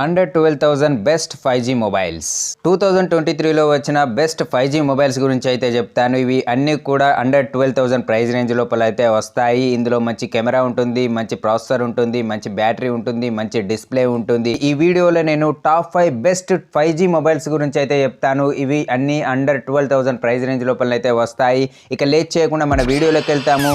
Under 12,000 best 5G mobiles 2023లో వచ్చిన best 5G mobiles గురించి అయితే చెప్తాను. ఇవి అన్నీ కూడా అండర్ 12,000 ప్రైస్ రేంజ్ లోపల అయితే వస్తాయి. ఇందులో మంచి కెమెరా ఉంటుంది, మంచి ప్రాసెసర్ ఉంటుంది, మంచి బ్యాటరీ ఉంటుంది, మంచి డిస్ప్లే ఉంటుంది. ఈ వీడియోలో నేను టాప్ 5 బెస్ట్ 5G మొబైల్స్ గురించి అయితే చెప్తాను. ఇవి అన్నీ అండర్ 12,000 ప్రైస్ రేంజ్ లోపల అయితే వస్తాయి. ఇక లేట్ చేయకుండా మన వీడియోలోకి వెళ్తాము.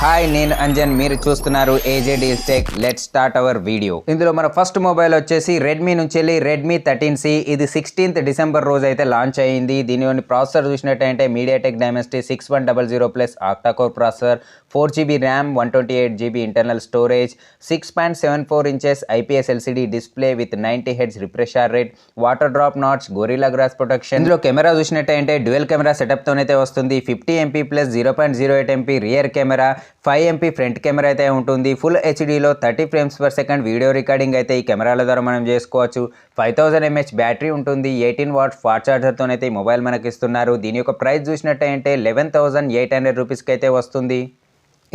హాయ్, నేను అంజన్, మీరు చూస్తున్నారు AJ deals tech. Let's start our video. ఇందులో మన ఫస్ట్ మొబైల్ వచ్చేసి రెడ్మీ నుంచి వెళ్ళి రెడ్మీ 13C. ఇది 16th డిసెంబర్ రోజు అయితే లాంచ్ అయ్యింది. దీనిలోని ప్రాసెసర్ చూసినట్టయితే MediaTek Dimensity 6100 octa core processor, 4GB RAM, 128GB internal storage, 6.74 inches IPS LCD display with 90Hz refresh rate, water drop notch, Gorilla glass protection. ఇందులో కెమెరా చూసినట్టయితే డ్యూయల్ కెమెరా సెటప్ తోనైతే వస్తుంది. 50MP plus 0.08MP rear camera, 5MP front camera అయితే ఉంటుంది. Full హెచ్డీలో 30 frames per second video recording అయితే ఈ కెమెరాల ద్వారా మనం చేసుకోవచ్చు. 5000 mAh బ్యాటరీ ఉంటుంది. 18 watts ఫాస్ట్ ఛార్జర్తో అయితే ఈ మొబైల్ మనకి ఇస్తున్నారు. దీని యొక్క ప్రైస్ చూసినట్టయితే 11,800 రూపీస్కి అయితే వస్తుంది.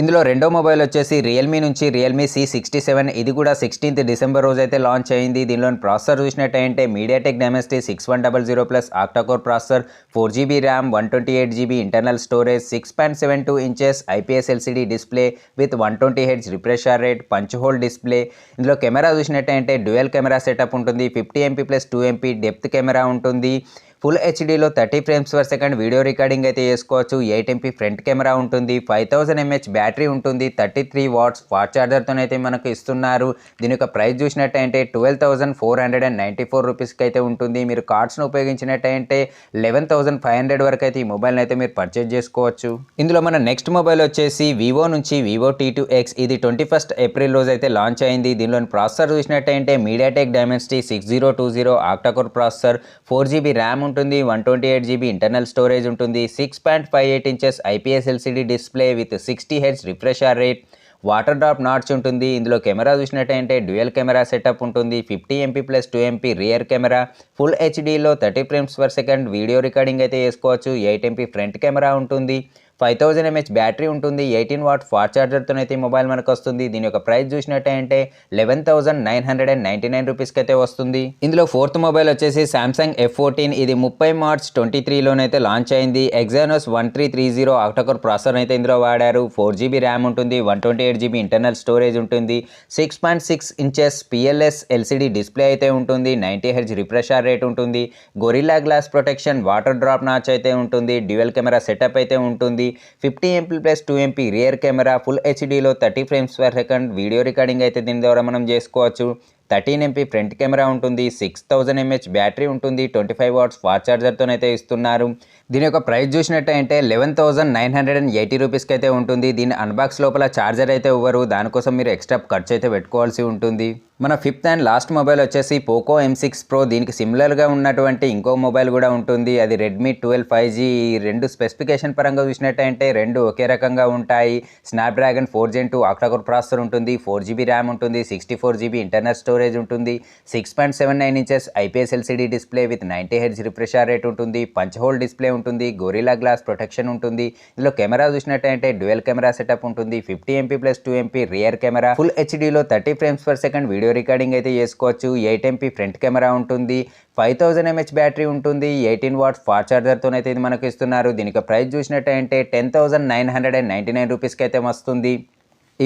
ఇందులో రెండో మొబైల్ వచ్చేసి రియల్మీ నుంచి రియల్మీ C67. ఇది కూడా 16th డిసెంబర్ రోజు అయితే లాంచ్ అయింది. దీనిలోని ప్రాసెసర్ చూసినట్టయితే MediaTek Dimensity 6100 octa core processor, 4GB RAM, 128GB internal storage, 6.72 inches IPS LCD display with 120Hz refresh rate, punch hole display. ఇందులో కెమెరా చూసినట్టయితే డ్యూయల్ కెమెరా సెటప్ ఉంటుంది. 50MP plus 2MP depth camera ఉంటుంది. Full హెచ్డీలో 30 frames per second video recording అయితే చేసుకోవచ్చు. 8MP front camera ఉంటుంది. 5000 mAh battery ఉంటుంది. 33 watts fast ఛార్జర్తోనైతే మనకు ఇస్తున్నారు. దీని యొక్క ప్రైస్ చూసినట్టయితే 12,494 రూపీస్కి అయితే ఉంటుంది. మీరు కార్డ్స్ను ఉపయోగించినట్టయితే 11,500 వరకు అయితే ఈ మొబైల్ని అయితే మీరు పర్చేజ్ చేసుకోవచ్చు. ఇందులో మన నెక్స్ట్ మొబైల్ వచ్చేసి వివో నుంచి వివో T2X. ఇది 21st ఏప్రిల్ రోజు అయితే లాంచ్ అయింది. దీనిలోని ప్రాసెసర్ చూసినట్టయితే MediaTek Dimensity 6020 octa core processor, 4GB RAM ఉంటుంది, 128GB ఇంటర్నల్ స్టోరేజ్ ఉంటుంది, 6.58 inches IPS LCD display with 60Hz refresh rate, water drop notch ఉంటుంది. ఇందులో కెమెరా చూసినట్టయితే డ్యూయల్ కెమెరా సెటప్ ఉంటుంది. 50MP plus 2MP rear camera, full హెచ్డీలో 30 frames per second video recording అయితే చేసుకోవచ్చు. 8MP front camera ఉంటుంది. 5000 mAh battery ఉంటుంది. 18 watt fast ఛార్జర్తో అయితే ఈ మొబైల్ మనకు వస్తుంది. దీని యొక్క ప్రైస్ చూసినట్టయితే 11,999 రూపీస్కి అయితే వస్తుంది. ఇందులో ఫోర్త్ మొబైల్ వచ్చేసి సామ్సంగ్ F14. ఇది 30 మార్చ్ 2023లోనైతే లాంచ్ అయింది. ఎగ్జానోస్ 1330 ఆక్టాకోర్ ప్రాసెసర్ అయితే ఇందులో వాడారు. 4GB ర్యామ్ ఉంటుంది. 128GB ఇంటర్నల్ స్టోరేజ్ ఉంటుంది. 6.6 ఇంచెస్ PLS LCD డిస్ప్లే అయితే ఉంటుంది. 90Hz రిఫ్రెష్ రేట్ ఉంటుంది. Gorilla glass protection, water drop notch అయితే ఉంటుంది. డ్యూయల్ కెమెరా సెటప్ అయితే ఉంటుంది. 50MP plus 2MP rear camera, full హెచ్డీలో 30 frames per second video recording అయితే దీని ద్వారా మనం చేసుకోవచ్చు. 13MP ఫ్రంట్ కెమెరా ఉంటుంది. 6000 mAh బ్యాటరీ ఉంటుంది. 25 watts ఫాస్ట్ ఛార్జర్తోనైతే ఇస్తున్నారు. దీని యొక్క ప్రైస్ చూసినట్టయితే 11,980 రూపీస్కి అయితే ఉంటుంది. దీని అన్బాక్స్ లోపల ఛార్జర్ అయితే ఇవ్వరు. దానికోసం మీరు ఎక్స్ట్రా ఖర్చు అయితే పెట్టుకోవాల్సి ఉంటుంది. మన ఫిఫ్త్ అండ్ లాస్ట్ మొబైల్ వచ్చేసి పోకో M6 Pro. దీనికి సిమిలర్గా ఉన్నటువంటి ఇంకో మొబైల్ కూడా ఉంటుంది. అది రెడ్మీ 12 5G. ఈ రెండు స్పెసిఫికేషన్ పరంగా చూసినట్టయితే రెండు ఒకే రకంగా ఉంటాయి. స్నాప్డ్రాగన్ 4 Gen 2 ఆక్టాకోర్ ప్రాసెసర్ ఉంటుంది. 4GB ర్యామ్ ఉంటుంది. 64GB ఇంటర్నల్ స్టోరేజ్ ఉంటుంది. 6.79 inches IPS LCD display with 90Hz refresh rate ఉంటుంది. పంచ్ హోల్ డిస్ప్లే ఉంటుంది. గొరిల్లా గ్లాస్ ప్రొటెక్షన్ ఉంటుంది. ఇందులో కెమెరా చూసినట్టయితే డ్యూయల్ కెమెరా సెటప్ ఉంటుంది. 50MP plus 2MP rear camera, full హెచ్డీలో 30 frames per second video recording అయితే చేసుకోవచ్చు. 8MP ఫ్రంట్ కెమెరా ఉంటుంది. 5000 mAh బ్యాటరీ ఉంటుంది. 18 watt ఫాస్ట్ ఛార్జర్తోనైతే ఇది మనకు ఇస్తున్నారు. దీనికి ప్రైస్ చూసినట్టయితే 10,999 రూపీస్కి అయితే వస్తుంది.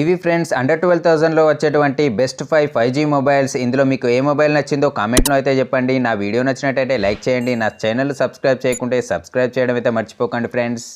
ఇవి ఫ్రెండ్స్ అండర్ 12,000లో వచ్చేటువంటి బెస్ట్ 5G మొబైల్స్. ఇందులో మీకు ఏ మొబైల్ నచ్చిందో కామెంట్లో అయితే చెప్పండి. నా వీడియో నచ్చినట్టయితే లైక్ చేయండి. నా ఛానల్ సబ్స్క్రైబ్ చేయకుంటే సబ్స్క్రైబ్ చేయడం అయితే మర్చిపోకండి ఫ్రెండ్స్.